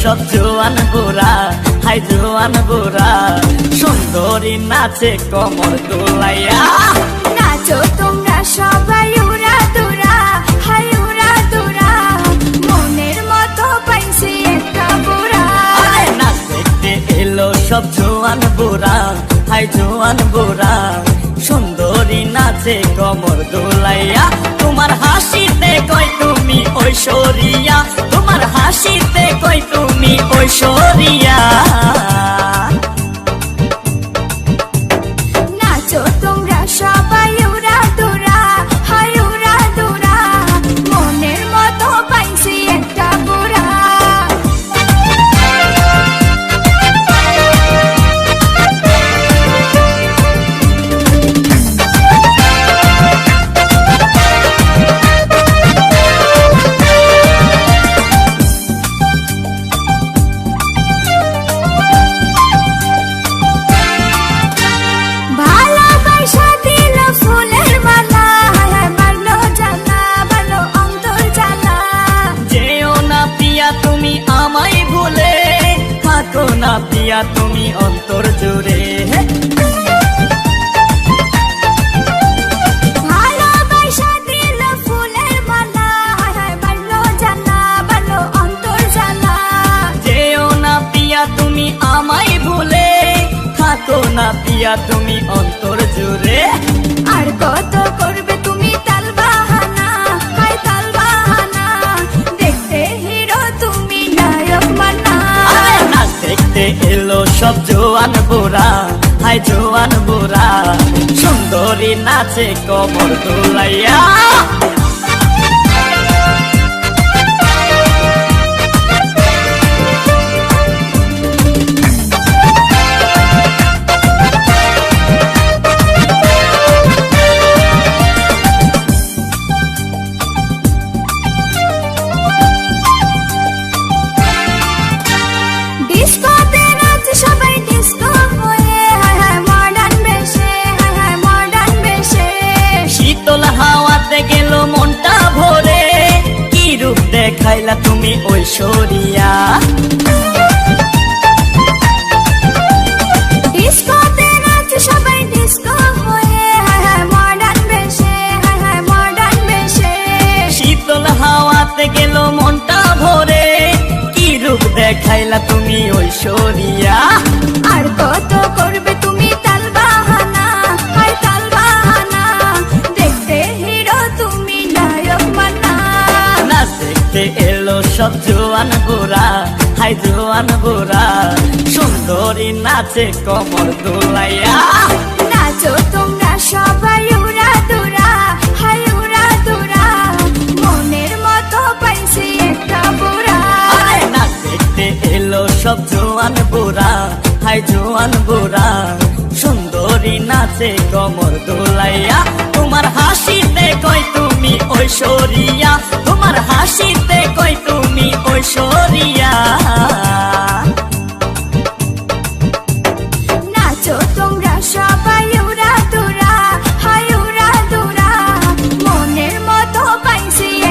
সব জোয়ান বুড়া, হাই জোয়ান বুড়া, সুন্দরী নাচে কমর দোলাইয়া। নাচো তোমরা সবাই উড়া দুরা, হাই উড়া দুরা, মনের মতো পাইছি একটা বুড়া। নাচ দেখতে এলো সব জোয়ান বুড়া, হাই জোয়ান বুড়া, সুন্দরী নাচে কমর দোলাইয়া। তোমার হাসিতে কই তুমি ঐশ্বরিয়া, তোমার হাসিতে কই তুমি ঐশ্বরিয়া। নাচো তোমরা সবাই উড়া দুরা, হাই উড়া দুরা, মনের মতো পাইছি একটা বুড়া। ভালোবাসা দিল ফুলের মালা, হায় মারলো জ্বালা, ভালো অন্তর জ্বালা। যেও না পিয়া তুমি আমায় ভুলে, থাকো না পিয়া তুমি অন্তর জুড়ে। ভালোবাসা দিল ফুলের মালা, হায় মারলো জ্বালা, ভালো অন্তর জ্বালা। যেও না পিয়া তুমি আমায় ভুলে, থাকো না পিয়া তুমি অন্তর জুড়ে। আর কত করবে তুমি তাল বাহানা, হায় তাল বাহানা, দেখতে হিরো তুমি নায়ক মানা। নাচ দেখতে এলো সব জোয়ান বুড়া, হাই জোয়ান বুড়া, সুন্দরী নাচে কমর দোলাইয়া। ডিস্কোতে নাচ সবাই ডিস্কো হয়ে, হায় হায় মডার্ন বেশে, হায় হায় মডার্ন বেশে। শীতল হাওয়াতে গেল মনটা ভরে, কি রূপ দেখাইলা তুমি ঐশ্বরিয়া। ডিস্কোতে নাচ সবাই ডিস্কো হয়ে, হায় হায় মডার্ন বেশে, হায় হায় মডার্ন বেশে। শীতল হাওয়াতে গেল মনটা ভরে, কি রূপ দেখাইলা তুমি ঐশ্বরিয়া। আর কত করবে তুমি তাল বাহানা, হায় তাল বাহানা, দেখতে হিরো তুমি নায়ক মানা। নাচ দেখতে এলো সব জোয়ান বুড়া, হাই জোয়ান বুড়া, সুন্দরী নাচে কমর দোলাইয়া। নাচো তোমরা সবাই উড়া দুরা, হাই উড়া দুরা, মনের মতো পাইছি একটা বুড়া। নাচ দেখতে এলো সব জোয়ান বুড়া, হাই জোয়ান বুড়া, সুন্দরী নাচে কমর দোলাইয়া। তোমার হাসিতে কই তুমি ঐশ্বরিয়া, তোমার হাসিতে কই তুমি